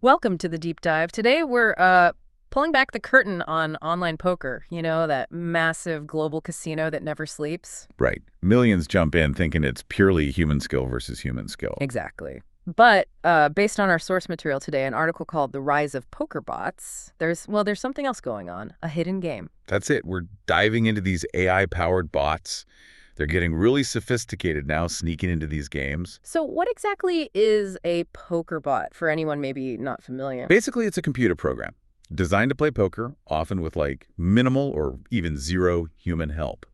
Welcome to the deep dive. Today we're pulling back the curtain on online poker, that massive global casino that never sleeps. Right. Millions jump in thinking it's purely human skill versus human skill. Exactly. But based on our source material today, an article called The Rise of Poker Bots, there's something else going on, a hidden game. That's it. We're diving into these AI-powered bots. They're getting really sophisticated now, sneaking into these games. So what exactly is a poker bot for anyone maybe not familiar? Basically, it's a computer program designed to play poker, often with minimal or even zero human help.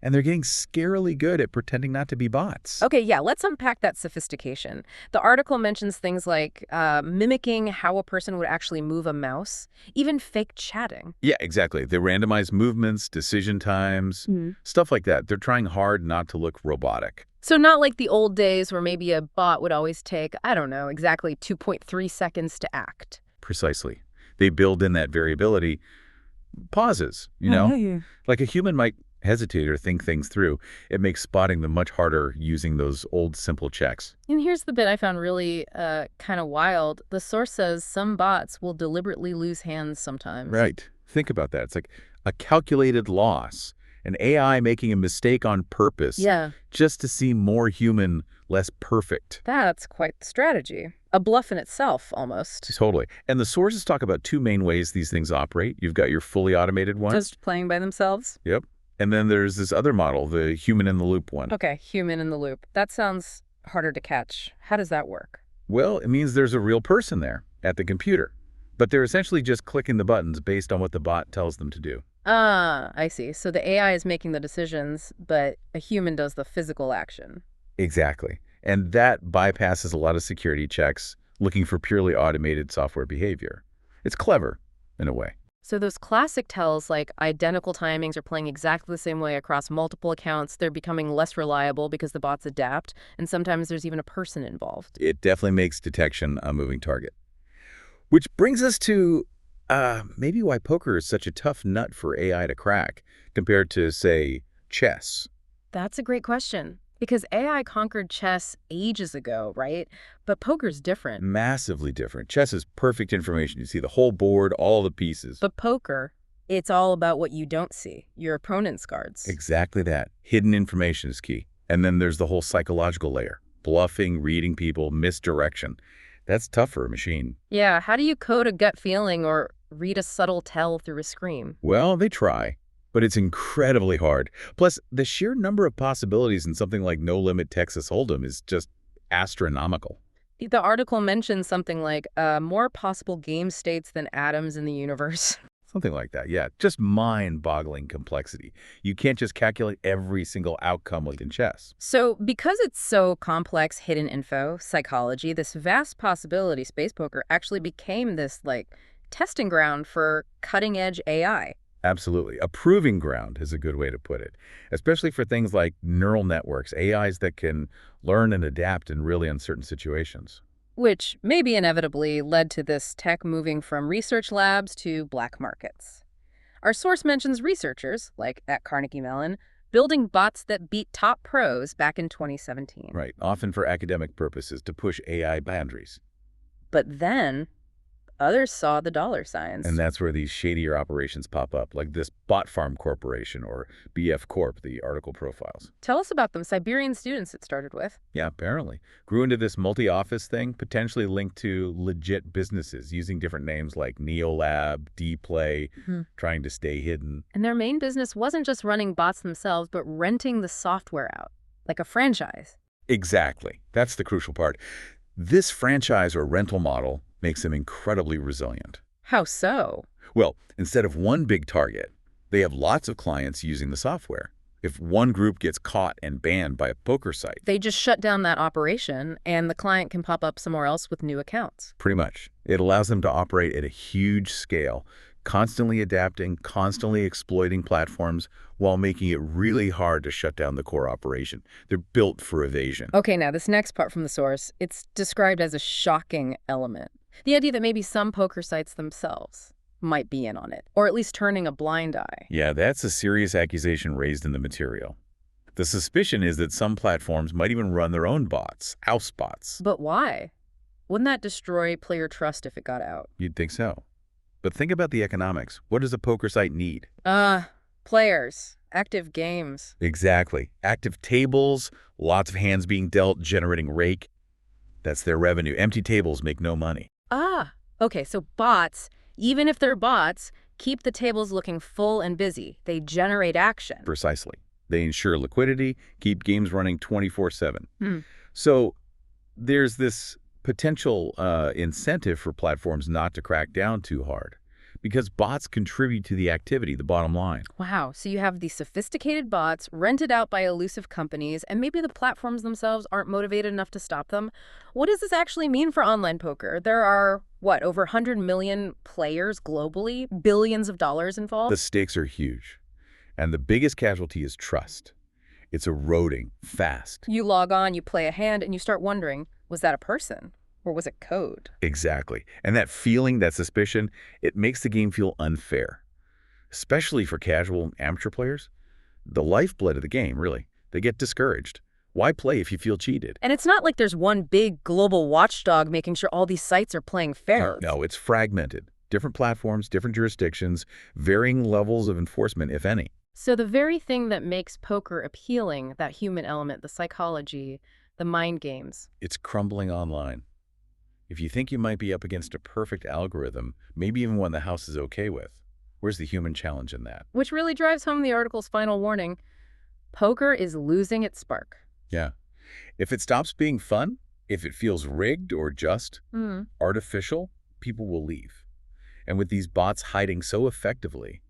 And they're getting scarily good at pretending not to be bots. Okay, yeah, let's unpack that sophistication. The article mentions things like mimicking how a person would actually move a mouse, even fake chatting. Yeah, exactly. They randomize movements, decision times, stuff like that. They're trying hard not to look robotic. So not like the old days where maybe a bot would always take, I don't know, exactly 2.3 seconds to act. Precisely. They build in that variability, pauses, Like a human might hesitate or think things through. It makes spotting them much harder using those old simple checks. And here's the bit I found really kind of wild. The source says some bots will deliberately lose hands sometimes. Right. Think about that. It's like a calculated loss, an AI making a mistake on purpose Yeah, just to seem more human, less perfect. that's quite the strategy. A bluff in itself, almost. Totally. And the sources talk about two main ways these things operate. You've got your fully automated one. Just playing by themselves? Yep. And then there's this other model, the human-in-the-loop one. Okay, human in the loop. That sounds harder to catch. How does that work? Well, it means there's a real person there at the computer, but they're essentially just clicking the buttons based on what the bot tells them to do. Ah, I see. So the AI is making the decisions, but a human does the physical action. Exactly. And that bypasses a lot of security checks looking for purely automated software behavior. It's clever, in a way. So those classic tells, like identical timings, are playing exactly the same way across multiple accounts. They're becoming less reliable because the bots adapt, and sometimes there's even a person involved. It definitely makes detection a moving target. Which brings us to maybe why poker is such a tough nut for AI to crack compared to, say, chess. That's a great question. Because AI conquered chess ages ago, right? But poker's different. Massively different. Chess is perfect information. You see the whole board, all the pieces. But poker, it's all about what you don't see, your opponent's cards. Exactly that. Hidden information is key. And then there's the whole psychological layer. Bluffing, reading people, misdirection. That's tough for a machine. Yeah, how do you code a gut feeling or read a subtle tell through a scream? Well, they try, but it's incredibly hard. Plus, the sheer number of possibilities in something like No Limit Texas Hold'em is just astronomical. The article mentions something like more possible game states than atoms in the universe. Something like that, yeah. Just mind-boggling complexity. You can't just calculate every single outcome like in chess. So because it's so complex, hidden info, psychology, this vast possibility space poker actually became this, testing ground for cutting-edge AI. Absolutely. A proving ground is a good way to put it, especially for things like neural networks, AIs that can learn and adapt in really uncertain situations. Which maybe inevitably led to this tech moving from research labs to black markets. Our source mentions researchers, like at Carnegie Mellon, building bots that beat top pros back in 2017. Right, often for academic purposes to push AI boundaries. But then others saw the dollar signs. And that's where these shadier operations pop up, like this BotFarm Corporation or BF Corp, the article profiles. Tell us about them. Siberian students it started with. Yeah, apparently. Grew into this multi-office thing, potentially linked to legit businesses using different names like Neolab, Dplay, trying to stay hidden. And their main business wasn't just running bots themselves, but renting the software out, like a franchise. Exactly. That's the crucial part. This franchise or rental model makes them incredibly resilient. How so? Well, instead of one big target, they have lots of clients using the software. If one group gets caught and banned by a poker site, They just shut down that operation, and the client can pop up somewhere else with new accounts. pretty much, it allows them to operate at a huge scale, constantly adapting, constantly exploiting platforms while making it really hard to shut down the core operation. They're built for evasion. Okay, now this next part from the source, it's described as a shocking element. The idea that maybe some poker sites themselves might be in on it, or at least turning a blind eye. Yeah, that's a serious accusation raised in the material. The suspicion is that some platforms might even run their own bots, house bots. But why? Wouldn't that destroy player trust if it got out? You'd think so. But think about the economics. What does a poker site need? Players, active games. Exactly. Active tables, lots of hands being dealt, generating rake. That's their revenue. Empty tables make no money. Okay, so bots, even if they're bots, keep the tables looking full and busy. They generate action. Precisely. They ensure liquidity, keep games running 24/7. Hmm. So there's this potential incentive for platforms not to crack down too hard because bots contribute to the activity, the bottom line. Wow, so you have these sophisticated bots rented out by elusive companies, and maybe the platforms themselves aren't motivated enough to stop them. What does this actually mean for online poker? There are, what, over 100 million players globally, billions of dollars The involved? stakes are huge, and the biggest casualty is trust. It's eroding fast. You log on, you play a hand, and you start wondering, was that a person? Or was it code? Exactly. And that feeling, that suspicion, it makes the game feel unfair, especially for casual and amateur players. The lifeblood of the game, really. They get discouraged. Why play if you feel cheated? And it's not like there's one big global watchdog making sure all these sites are playing fair. No, it's fragmented. Different platforms, different jurisdictions, varying levels of enforcement, if any. So the very thing that makes poker appealing, that human element, the psychology, the mind games. It's crumbling online. If you think you might be up against a perfect algorithm, maybe even one the house is okay with, where's the human challenge in that? Which really drives home the article's final warning. Poker is losing its spark. Yeah. If it stops being fun, if it feels rigged or just artificial, people will leave. And with these bots hiding so effectively,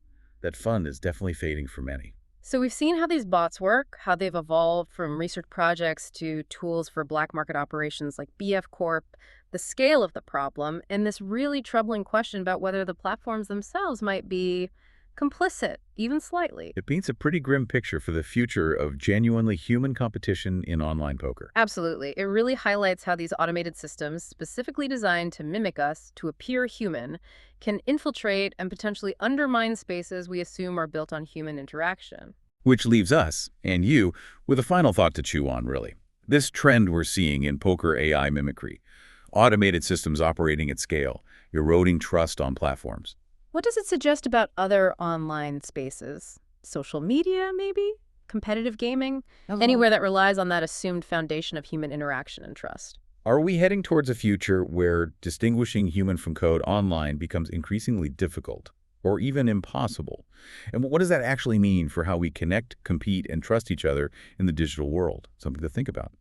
that fun is definitely fading for many. So we've seen how these bots work, how they've evolved from research projects to tools for black market operations like BF Corp, the scale of the problem, and this really troubling question about whether the platforms themselves might be complicit, even slightly. It paints a pretty grim picture for the future of genuinely human competition in online poker. Absolutely. It really highlights how these automated systems, specifically designed to mimic us, to appear human, can infiltrate and potentially undermine spaces we assume are built on human interaction. Which leaves us, and you, with a final thought to chew on, really. This trend we're seeing in poker AI mimicry, automated systems operating at scale, eroding trust on platforms. What does it suggest about other online spaces? Social media, maybe? Competitive gaming? Anywhere that relies on that assumed foundation of human interaction and trust. Are we heading towards a future where distinguishing human from code online becomes increasingly difficult or even impossible? And what does that actually mean for how we connect, compete, and trust each other in the digital world? Something to think about.